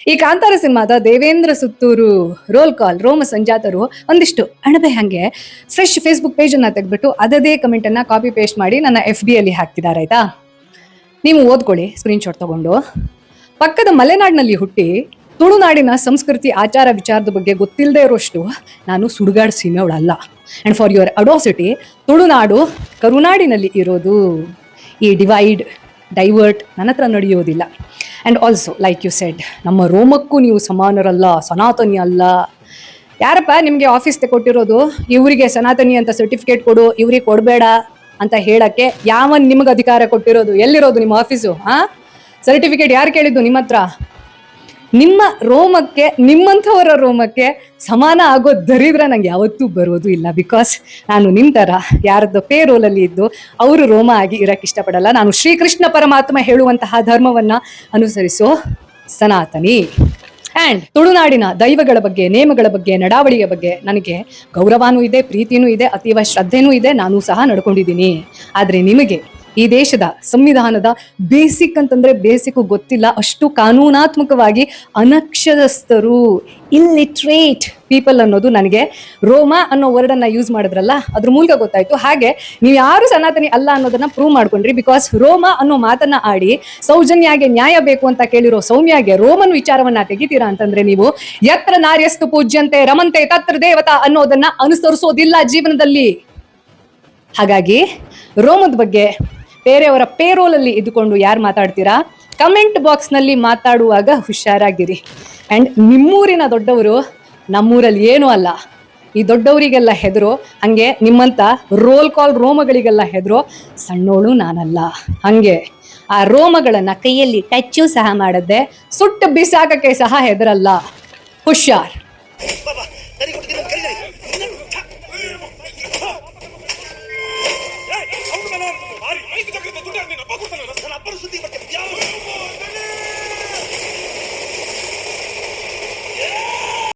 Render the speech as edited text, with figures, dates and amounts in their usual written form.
ಈ ಕಾಂತಾರ ಸಿನಿಮಾದ Devendra Suttur roll call ರೋಮ ಸಂಜಾತರು ಒಂದಿಷ್ಟು ಅಣಬೆ ಹಂಗೆ ಫ್ರೆಶ್ ಫೇಸ್ಬುಕ್ ಪೇಜ್ ಅನ್ನ ತೆಗೆದ್ಬಿಟ್ಟು ಅದೇ ಕಮೆಂಟ್ ಅನ್ನ ಕಾಪಿ ಪೇಸ್ಟ್ ಮಾಡಿ ನನ್ನ FB ಅಲ್ಲಿ ಹಾಕ್ತಿದ್ದಾರೆ. ಆಯ್ತಾ, ನೀವು ಓದ್ಕೊಳ್ಳಿ ಸ್ಕ್ರೀನ್ ಶಾಟ್ ತಗೊಂಡು. ಪಕ್ಕದ ಮಲೆನಾಡಿನಲ್ಲಿ ಹುಟ್ಟಿ ತುಳುನಾಡಿನ ಸಂಸ್ಕೃತಿ ಆಚಾರ ವಿಚಾರದ ಬಗ್ಗೆ ಗೊತ್ತಿಲ್ಲದೆ ಇರೋಷ್ಟು ನಾನು ಸುಡುಗಾಡು ಸೀಮೆಯವಳಲ್ಲ. ಅಂಡ್ ಫಾರ್ ಯುವರ್ ಅಡಾಸಿಟಿ, ತುಳುನಾಡು ಕರುನಾಡಿನಲ್ಲಿ ಇರೋದು. ಈ ಡೈವರ್ಟ್ ನನ್ನ ಹತ್ರ ನಡೆಯೋದಿಲ್ಲ. And also like you said, ನಮ್ಮ ರೋಮಕ್ಕೂ ನೀವು ಸಮಾನರಲ್ಲ, ಸನಾತನಿ ಅಲ್ಲ. ಯಾರಪ್ಪ ನಿಮಗೆ ಆಫೀಸ್ ಕೊಟ್ಟಿರೋದು? ಇವರಿಗೆ ಸನಾತನಿ ಅಂತ ಸರ್ಟಿಫಿಕೇಟ್ ಕೊಡು, ಇವ್ರಿಗೆ ಕೊಡಬೇಡ ಅಂತ ಹೇಳಕ್ಕೆ ಯಾವನ್ ನಿಮಗೆ ಅಧಿಕಾರ ಕೊಟ್ಟಿರೋದು? ಎಲ್ಲಿರೋದು ನಿಮ್ಮ ಆಫೀಸು? ಸರ್ಟಿಫಿಕೇಟ್ ಯಾರು ಕೇಳಿದ್ದು ನಿಮ್ಮ ಹತ್ರ? ನಿಮ್ಮ ರೋಮಕ್ಕೆ, ನಿಮ್ಮಂಥವರ ರೋಮಕ್ಕೆ ಸಮಾನ ಆಗೋ ದರಿದ್ರ ನಂಗೆ ಯಾವತ್ತೂ ಬರೋದು ಇಲ್ಲ. ಬಿಕಾಸ್ ನಾನು ನಿಮ್ಮ ಥರ ಯಾರದ್ದು ಪೇರೋಲಲ್ಲಿ ಇದ್ದು ಅವರು ರೋಮ ಆಗಿ ಇರಕ್ಕೆ ಇಷ್ಟಪಡಲ್ಲ. ನಾನು ಶ್ರೀಕೃಷ್ಣ ಪರಮಾತ್ಮ ಹೇಳುವಂತಹ ಧರ್ಮವನ್ನ ಅನುಸರಿಸೋ ಸನಾತನಿ. ಆ್ಯಂಡ್ ತುಳುನಾಡಿನ ದೈವಗಳ ಬಗ್ಗೆ, ನೇಮಗಳ ಬಗ್ಗೆ, ನಡಾವಳಿಯ ಬಗ್ಗೆ ನನಗೆ ಗೌರವನೂ ಇದೆ, ಪ್ರೀತಿನೂ ಇದೆ, ಅತೀವ ಶ್ರದ್ಧೆನೂ ಇದೆ. ನಾನು ಸಹ ನಡ್ಕೊಂಡಿದ್ದೀನಿ. ಆದರೆ ನಿಮಗೆ ಈ ದೇಶದ ಸಂವಿಧಾನದ ಬೇಸಿಕ್ ಅಂತಂದ್ರೆ ಬೇಸಿಕ್ ಗೊತ್ತಿಲ್ಲ. ಅಷ್ಟು ಕಾನೂನಾತ್ಮಕವಾಗಿ ಅನಕ್ಷರಸ್ಥರು, ಇಲ್ಲಿಟ್ರೇಟ್ ಪೀಪಲ್ ಅನ್ನೋದು ನನಗೆ ರೋಮ ಅನ್ನೋ ವರ್ಡನ್ನ ಯೂಸ್ ಮಾಡಿದ್ರಲ್ಲ ಅದ್ರ ಮೂಲಕ ಗೊತ್ತಾಯ್ತು. ಹಾಗೆ ನೀವು ಯಾರು ಸನಾತನಿ ಅಲ್ಲ ಅನ್ನೋದನ್ನ ಪ್ರೂವ್ ಮಾಡ್ಕೊಂಡ್ರಿ. ಬಿಕಾಸ್ ರೋಮ ಅನ್ನೋ ಮಾತನ್ನ ಆಡಿ ಸೌಜನ್ಯಾಗೆ ನ್ಯಾಯ ಬೇಕು ಅಂತ ಕೇಳಿರೋ ಸೌಮ್ಯಾಗೆ ರೋಮನ್ ವಿಚಾರವನ್ನ ತೆಗಿತೀರಾ ಅಂತಂದ್ರೆ ನೀವು ಯತ್ರ ನಾರ್ಯಸ್ತು ಪೂಜ್ಯಂತೆ ರಮಂತೆ ತತ್ರ ದೇವತಾ ಅನ್ನೋದನ್ನ ಅನುಸರಿಸೋದಿಲ್ಲ ಜೀವನದಲ್ಲಿ. ಹಾಗಾಗಿ ರೋಮದ ಬಗ್ಗೆ ಬೇರೆಯವರ ಪೇರೋಲಲ್ಲಿ ಇದ್ದುಕೊಂಡು ಯಾರು ಮಾತಾಡ್ತೀರಾ, ಕಮೆಂಟ್ ಬಾಕ್ಸ್ನಲ್ಲಿ ಮಾತಾಡುವಾಗ ಹುಷಾರಾಗಿರಿ. ಆ್ಯಂಡ್ ನಿಮ್ಮೂರಿನ ದೊಡ್ಡವರು ನಮ್ಮೂರಲ್ಲಿ ಏನೂ ಅಲ್ಲ. ಈ ದೊಡ್ಡವರಿಗೆಲ್ಲ ಹೆದರು, ಹಂಗೆ ನಿಮ್ಮಂಥ ರೋಲ್ ಕಾಲ್ ರೋಮಗಳಿಗೆಲ್ಲ ಹೆದರು ಸಣ್ಣೋಳು ನಾನಲ್ಲ. ಹಂಗೆ ಆ ರೋಮಗಳನ್ನು ಕೈಯಲ್ಲಿ ಟಚ್ಚು ಸಹ ಮಾಡದೆ ಸುಟ್ಟು ಬಿಸಾಕಕ್ಕೆ ಸಹ ಹೆದರಲ್ಲ. ಹುಷಾರ್.